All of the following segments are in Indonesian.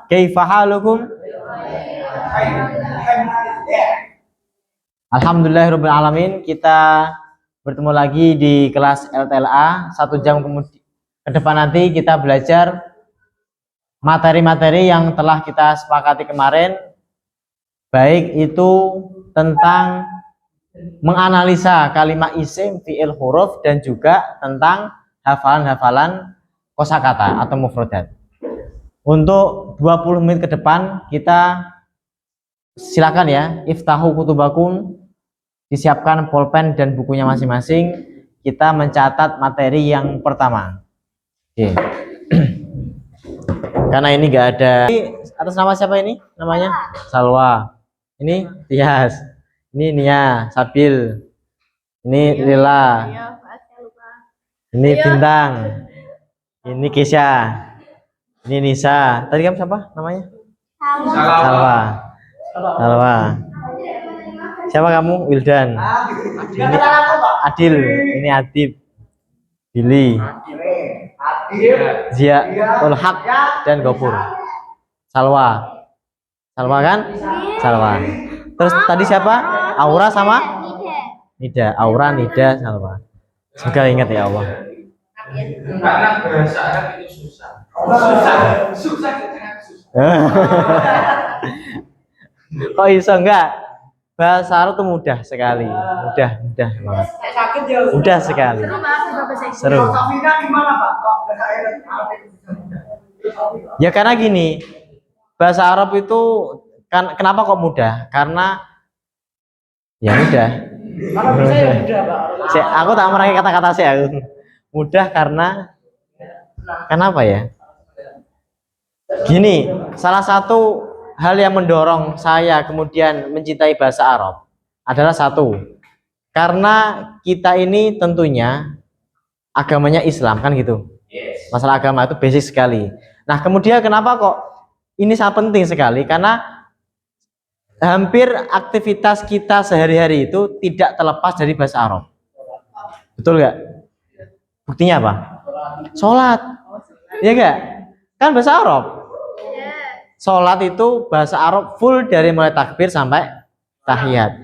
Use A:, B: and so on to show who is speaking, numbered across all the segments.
A: Kaifa halukum? Alhamdulillahirabbil alamin. Kita bertemu lagi di kelas LTLA. 1 jam kemudian ke depan nanti kita belajar materi-materi yang telah kita sepakati kemarin, baik itu tentang menganalisa kalimat isim, fi'il, huruf, dan juga tentang hafalan-hafalan kosakata atau mufradat. Untuk 20 menit ke depan kita silakan ya, iftahu kutubakum, disiapkan pulpen dan bukunya masing-masing. Kita mencatat materi yang pertama. Oke. Karena ini enggak ada. Atas nama siapa ini? Namanya Salwa. Ini Tias. Ini Nia, Sabil. Ini Lila. Ini Bintang. Ini Kesha. Ini Nisa. Tadi kamu siapa namanya? Salwa. Salwa. Siapa kamu? Wildan. Ini Adil. Ini Adib. Billy. Zia, Ulhaq, dan Gopur. Salwa. Salwa kan? Salwa. Terus tadi siapa? Aura sama Nida. Aura, Nida, Salwa. Semoga ingat ya Allah.
B: Karena bahasa Arab itu susah. Susah.
A: Kok iso enggak? Bahasa Arab itu mudah sekali. Mudah banget. Mudah sekali. Seru. Ya karena gini, bahasa Arab itu kan kenapa kok mudah? Karena ya mudah. Aku tak merangkai kata-kata sih aku. Mudah karena kenapa ya? Gini, salah satu hal yang mendorong saya kemudian mencintai bahasa Arab adalah satu, karena kita ini tentunya agamanya Islam kan gitu. Masalah agama itu basic sekali. Nah kemudian kenapa kok ini sangat penting sekali? Karena hampir aktivitas kita sehari-hari itu tidak terlepas dari bahasa Arab. Betul nggak? Buktinya apa? Sholat. Iya nggak? Kan bahasa Arab. Sholat itu bahasa Arab full dari mulai takbir sampai tahiyat.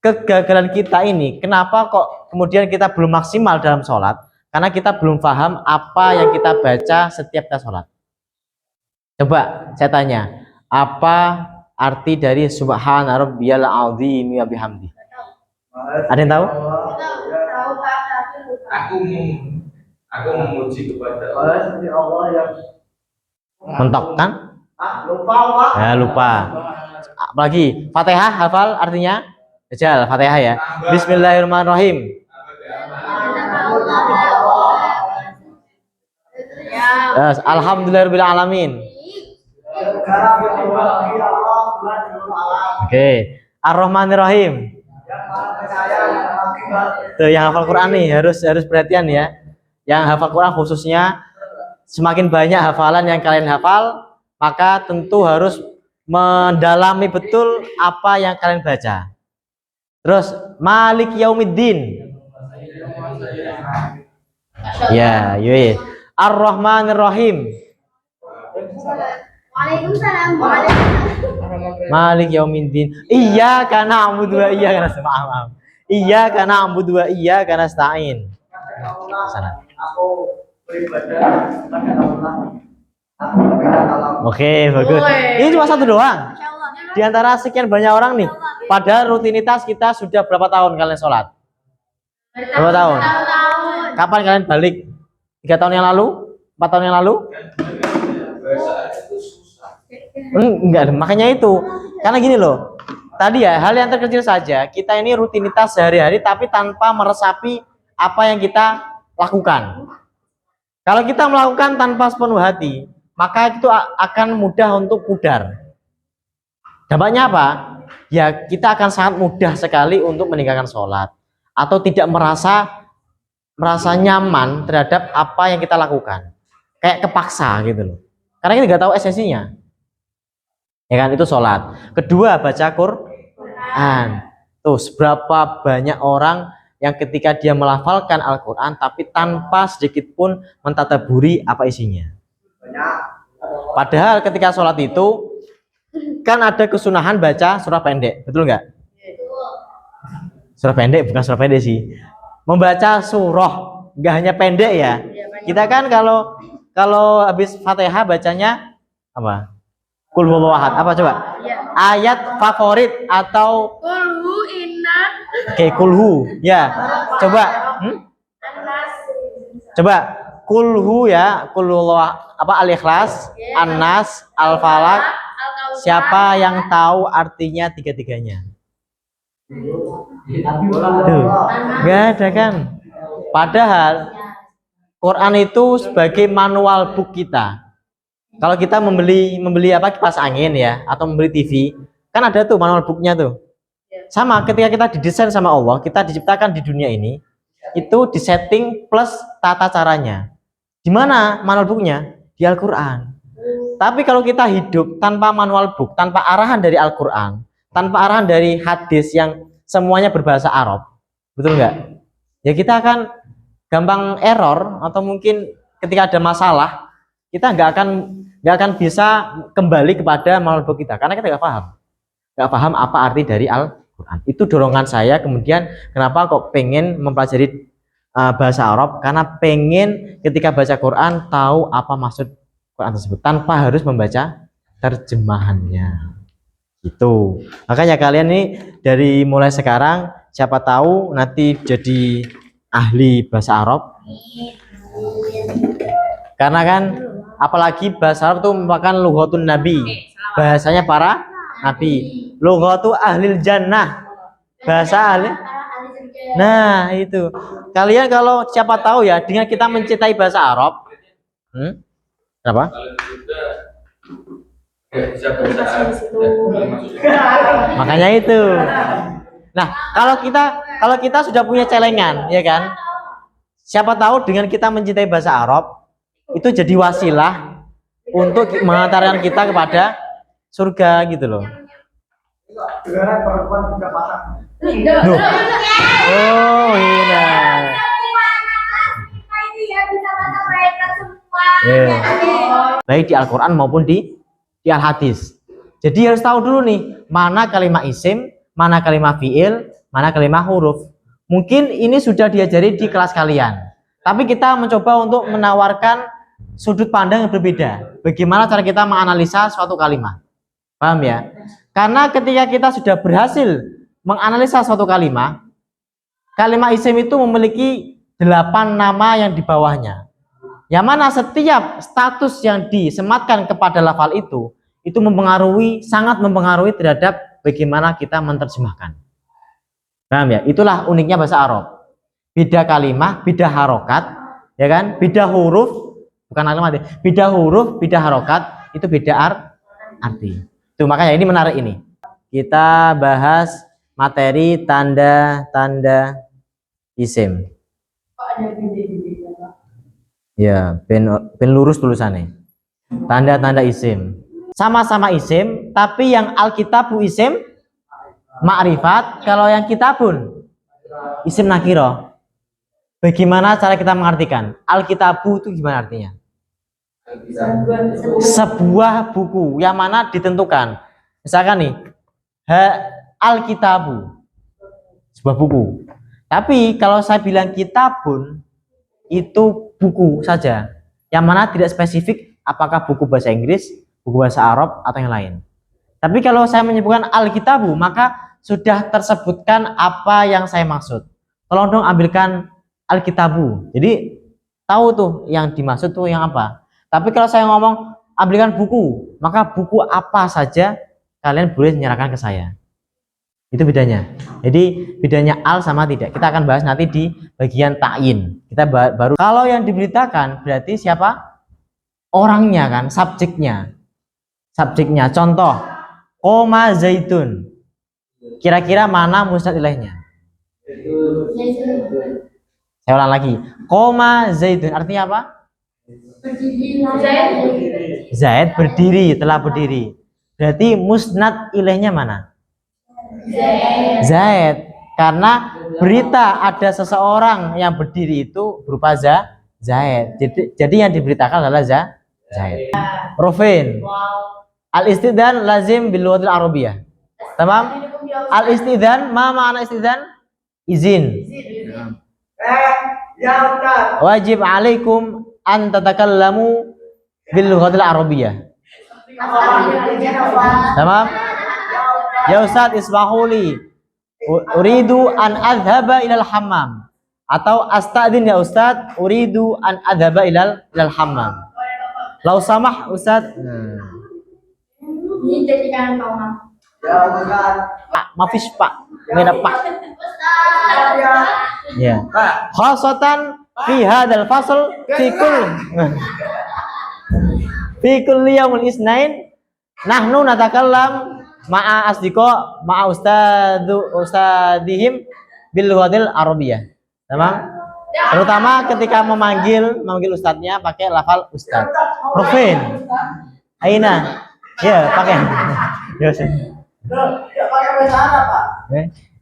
A: Kegagalan kita ini, kenapa kok kemudian kita belum maksimal dalam sholat? Karena kita belum paham apa yang kita baca setiap kita sholat. Coba saya tanya, apa arti dari subhana rabbiyal azim wa bihamdi? Ada yang tahu?
B: Aku memuji kepada Allah yang
A: mentok kan? Lupa. Apalagi Fatihah hafal artinya? Jajal Fatihah ya. Bismillahirrahmanirrahim. Alhamdulillahirabbil alamin. Oke. Ar-Rahmanirrahim. Tuh yang hafal Quran nih harus perhatian ya. Yang hafal Quran khususnya, semakin banyak hafalan yang kalian hafal, maka tentu harus mendalami betul apa yang kalian baca. Terus Malik Yaumiddin. Ya, yoi. Ar-Rahmanir-Rahim.
C: Waalaikumsalam.
A: Malik Yaumiddin. Iyyaka na'budu wa iyyaka nasta'in. Maaf. Iyyaka na'budu wa iyyaka nasta'in. Sana. Oke, bagus. Ini cuma satu doang. Di antara sekian banyak orang nih. Padahal rutinitas kita sudah berapa tahun kalian sholat? Berapa tahun? Kapan kalian balik? 3 tahun yang lalu? 4 tahun yang lalu? Enggak, makanya itu. Karena gini loh. Tadi ya, hal yang terkecil saja. Kita ini rutinitas sehari-hari tapi tanpa meresapi apa yang kita lakukan. Kalau kita melakukan tanpa sepenuh hati, maka itu akan mudah untuk pudar. Dampaknya apa? Ya kita akan sangat mudah sekali untuk meninggalkan sholat atau tidak merasa nyaman terhadap apa yang kita lakukan, kayak kepaksa gitu loh. Karena kita nggak tahu esensinya. Ya kan, itu sholat. Kedua, baca Quran. Tuh seberapa banyak orang yang ketika dia melafalkan Al-Quran tapi tanpa sedikit pun mentadaburi apa isinya. Padahal ketika sholat itu kan ada kesunahan baca surah pendek, betul nggak? Surah pendek, bukan surah pendek sih. Membaca surah, nggak hanya pendek ya. Kita kan kalau habis Fatihah bacanya apa? Qul huwallahu ahad. Apa coba? Ayat favorit atau
C: Kulhu inna.
A: Oke, kulhu. Ya. Coba. Coba kulhu ya, kulhu apa Al-Ikhlas, An-Nas, Al-Falaq. Siapa yang tahu artinya tiga-tiganya? Tuh, nggak ada kan? Padahal Quran itu sebagai manual book kita. Kalau kita membeli apa kipas angin ya, atau membeli TV, kan ada tuh manual booknya tuh. Sama ketika kita didesain sama Allah, kita diciptakan di dunia ini, itu disetting plus tata caranya. Di mana manual booknya? Di Al-Quran. Tapi kalau kita hidup tanpa manual book, tanpa arahan dari Al-Quran, tanpa arahan dari hadis yang semuanya berbahasa Arab, betul nggak? Ya kita akan gampang error, atau mungkin ketika ada masalah kita nggak akan bisa kembali kepada manual book kita karena kita nggak paham apa arti dari Al-Quran. Itu dorongan saya kemudian kenapa kok pengen mempelajari bahasa Arab, karena pengen ketika baca Quran tahu apa maksud Quran tersebut tanpa harus membaca terjemahannya. Gitu. Makanya kalian nih dari mulai sekarang siapa tahu nanti jadi ahli bahasa Arab. Karena kan apalagi bahasa Arab itu merupakan lughatun nabi. Bahasanya para nabi. Lughatu ahlil jannah. Bahasa ahli. Nah, itu. Kalian kalau siapa tahu ya dengan kita mencintai bahasa Arab. Kenapa? Makanya itu. Nah, kalau kita sudah punya celengan, ya kan? Siapa tahu dengan kita mencintai bahasa Arab itu jadi wasilah untuk mengantarkan kita kepada surga gitu loh. Duh. Oh, iya. Baik di Al-Quran maupun di Al-Hadis. Jadi harus tahu dulu nih mana kalimat isim, mana kalimat fiil, mana kalimat huruf. Mungkin ini sudah diajari di kelas kalian, tapi kita mencoba untuk menawarkan sudut pandang yang berbeda. Bagaimana cara kita menganalisa suatu kalimat? Paham ya? Karena ketika kita sudah berhasil menganalisa suatu kalimat isim itu memiliki 8 nama yang di bawahnya. Yang mana setiap status yang disematkan kepada lafal itu sangat mempengaruhi terhadap bagaimana kita menerjemahkan. Paham ya? Itulah uniknya bahasa Arab. Beda kalimat, beda harokat, ya kan? Beda huruf, bukan kalimat, beda huruf, beda harokat, itu beda arti. Itu makanya ini menarik ini. Kita bahas materi tanda-tanda isim. Ya, ben lurus tulisannya. Tanda-tanda isim. Sama-sama isim, tapi yang Alkitabu isim ma'rifat, kalau yang kitabun isim nakiro. Bagaimana cara kita mengartikan? Alkitabu itu gimana artinya? Sebuah buku yang mana ditentukan. Misalkan nih, Alkitabu, sebuah buku. Tapi kalau saya bilang kitabun, itu buku saja. Yang mana tidak spesifik apakah buku bahasa Inggris, buku bahasa Arab, atau yang lain. Tapi kalau saya menyebutkan Alkitabu, maka sudah tersebutkan apa yang saya maksud. Tolong dong ambilkan Alkitabu. Jadi tahu tuh yang dimaksud tuh yang apa. Tapi kalau saya ngomong ambilkan buku, maka buku apa saja kalian boleh menyerahkan ke saya. Itu bedanya. Jadi bedanya al sama tidak. Kita akan bahas nanti di bagian ta'yin. Kita baru kalau yang diberitakan berarti siapa? Orangnya kan, subjeknya. Subjeknya. Contoh, koma zaitun. Kira-kira mana musnad ilaihnya? Saya ulang lagi. Koma zaitun artinya apa? Zaid berdiri, telah berdiri. Berarti musnad ilaihnya mana? Zaid. Karena berita ada seseorang yang berdiri itu berupa Zaid. Jadi yang diberitakan adalah Zaid. Rufin. Al-istidzan lazim bil lughatil arabiyyah. Tamam? Al-istidzan, ma ma'na istidzan? Izin. Wajib alaikum an tatakallamu bil lughatil arabiyyah. Tamam? Ya Ustaz, ismahuli. Uridu an adhaba ilal hammam. Atau astadzin ya Ustaz, uridu an adhaba ilal hammam. Lau samah Ustaz.
C: Ini jadikan kau
A: Pak, mafis Pak. Beda Pak. Ya. Khasatan fi hadzal fasl fi kulli yaumil isnain nahnu natakallam ma'a asdiqa ma'a ustadihim bil lughatil arabiyyah. Tamam? Terutama ketika memanggil ustadznya pakai lafal ustad. Rufin. Aina. Ya, pakai. Ya,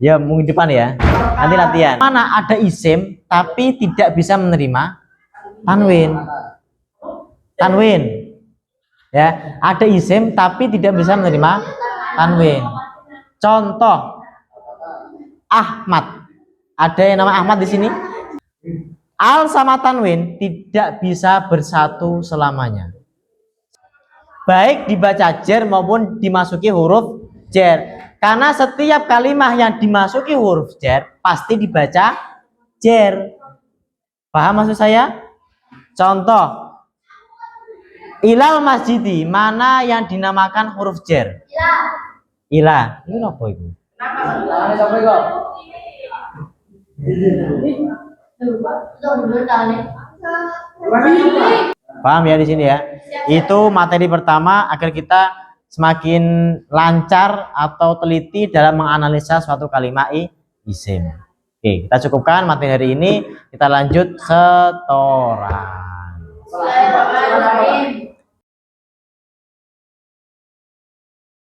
A: ya mungkin depan ya. Nanti latihan. Mana ada isim tapi tidak bisa menerima tanwin. Tanwin. Ya, ada isim tapi tidak bisa menerima tanwin. Contoh Ahmad. Ada yang nama Ahmad di sini? Al sama tanwin tidak bisa bersatu selamanya. Baik dibaca jar maupun dimasuki huruf jar. Karena setiap kalimat yang dimasuki huruf jar pasti dibaca jar. Paham maksud saya? Contoh ilal masjidi, mana yang dinamakan huruf jar? Ila. Ini apa itu? Paham ya di sini ya? Itu materi pertama agar kita semakin lancar atau teliti dalam menganalisa suatu kalimat isim. Oke, kita cukupkan materi hari ini. Kita lanjut setoran.